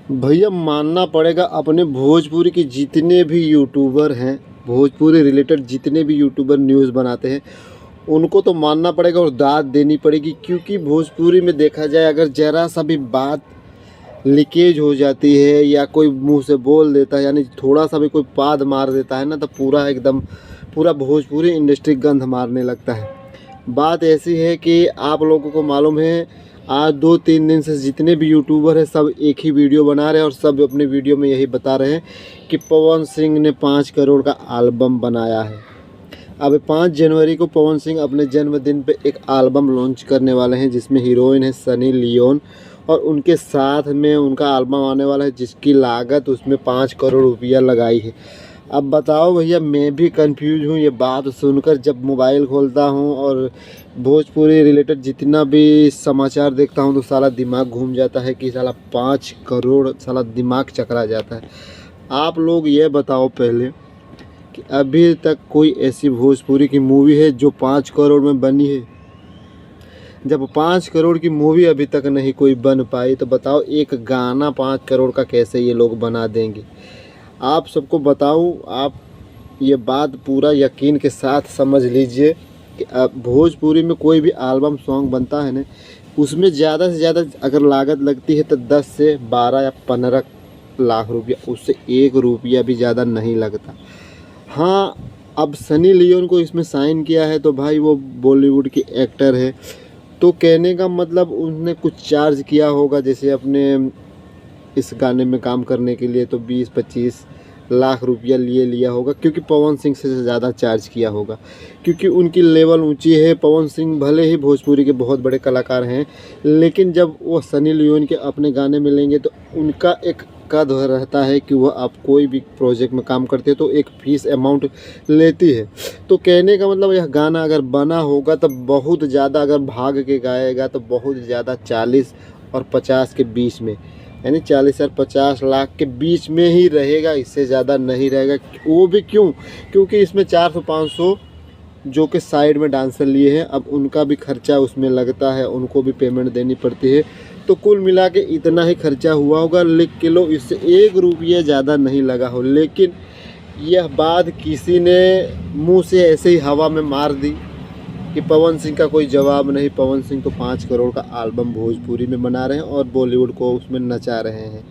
भैया मानना पड़ेगा, अपने भोजपुरी के जितने भी यूट्यूबर हैं, भोजपुरी रिलेटेड जितने भी यूट्यूबर न्यूज़ बनाते हैं, उनको तो मानना पड़ेगा और दाद देनी पड़ेगी। क्योंकि भोजपुरी में देखा जाए, अगर ज़रा सा भी बात लीकेज हो जाती है या कोई मुंह से बोल देता है, यानी थोड़ा सा भी कोई पाद मार देता है ना, तो पूरा एकदम पूरा भोजपुरी इंडस्ट्री गंध मारने लगता है। बात ऐसी है कि आप लोगों को मालूम है, आज 2-3 दिन से जितने भी यूट्यूबर हैं सब एक ही वीडियो बना रहे हैं और सब अपने वीडियो में यही बता रहे हैं कि पवन सिंह ने 5 करोड़ का एल्बम बनाया है। अब 5 जनवरी को पवन सिंह अपने जन्मदिन पे एक एल्बम लॉन्च करने वाले हैं, जिसमें हीरोइन है सनी लियोन और उनके साथ में उनका एल्बम आने वाला है, जिसकी लागत उसमें 5 करोड़ रुपया लगाई है। अब बताओ भैया, मैं भी कंफ्यूज हूँ ये बात सुनकर। जब मोबाइल खोलता हूँ और भोजपुरी रिलेटेड जितना भी समाचार देखता हूँ तो साला दिमाग घूम जाता है कि साला 5 करोड़, साला दिमाग चकरा जाता है। आप लोग ये बताओ पहले कि अभी तक कोई ऐसी भोजपुरी की मूवी है जो 5 करोड़ में बनी है? जब 5 करोड़ की मूवी अभी तक नहीं कोई बन पाई, तो बताओ एक गाना 5 करोड़ का कैसे ये लोग बना देंगे? आप सबको बताऊं, आप ये बात पूरा यकीन के साथ समझ लीजिए कि अब भोजपुरी में कोई भी एल्बम सॉन्ग बनता है ना, उसमें ज़्यादा से ज़्यादा अगर लागत लगती है तो 10 से 12 या 15 लाख रुपया, उससे 1 रुपया भी ज़्यादा नहीं लगता। हाँ, अब सनी लियोन को इसमें साइन किया है तो भाई वो बॉलीवुड की एक्टर है, तो कहने का मतलब उसने कुछ चार्ज किया होगा, जैसे अपने इस गाने में काम करने के लिए तो 20-25 लाख रुपया लिया होगा, क्योंकि पवन सिंह से ज़्यादा चार्ज किया होगा, क्योंकि उनकी लेवल ऊंची है। पवन सिंह भले ही भोजपुरी के बहुत बड़े कलाकार हैं, लेकिन जब वो सनी लियोन के अपने गाने में लेंगे तो उनका एक कद रहता है कि वह आप कोई भी प्रोजेक्ट में काम करते हैं तो एक फीस अमाउंट लेती है। तो कहने का मतलब यह गाना अगर बना होगा तो बहुत ज़्यादा, अगर भाग के गाएगा तो बहुत ज़्यादा 40 और 50 के बीच में, यानी 40 और 50 लाख के बीच में ही रहेगा, इससे ज़्यादा नहीं रहेगा। वो भी क्यों? क्योंकि इसमें 400-500 जो कि साइड में डांसर लिए हैं, अब उनका भी खर्चा उसमें लगता है, उनको भी पेमेंट देनी पड़ती है, तो कुल मिला के इतना ही खर्चा हुआ होगा। लेकिन लो, इससे 1 रुपया ज़्यादा नहीं लगा हो। लेकिन यह बात किसी ने मुंह से ऐसे ही हवा में मार दी कि पवन सिंह का कोई जवाब नहीं। पवन सिंह तो 5 करोड़ का एल्बम भोजपुरी में बना रहे हैं और बॉलीवुड को उसमें नचा रहे हैं,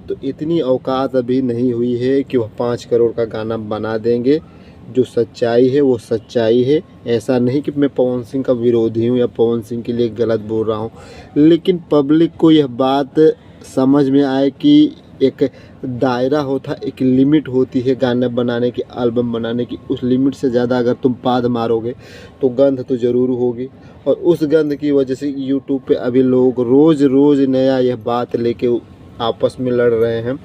तो इतनी औकात अभी नहीं हुई है कि वह 5 करोड़ का गाना बना देंगे। जो सच्चाई है वो सच्चाई है। ऐसा नहीं कि मैं पवन सिंह का विरोधी हूँ या पवन सिंह के लिए गलत बोल रहा हूँ, लेकिन पब्लिक को यह बात समझ में आए कि एक दायरा होता, एक लिमिट होती है गाने बनाने की, एल्बम बनाने की। उस लिमिट से ज़्यादा अगर तुम पाद मारोगे तो गंध तो ज़रूर होगी, और उस गंध की वजह से यूट्यूब पे अभी लोग रोज़ रोज़ नया यह बात लेके आपस में लड़ रहे हैं।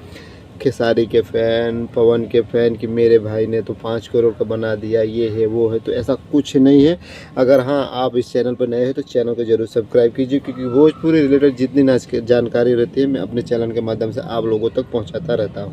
खेसारी के फ़ैन, पवन के फ़ैन कि मेरे भाई ने तो 5 करोड़ का बना दिया, ये है वो है। तो ऐसा कुछ नहीं है। अगर हाँ, आप इस चैनल पर नए हैं तो चैनल को ज़रूर सब्सक्राइब कीजिए, क्योंकि भोजपुरी रिलेटेड जितनी जानकारी रहती है मैं अपने चैनल के माध्यम से आप लोगों तक पहुंचाता रहता हूं।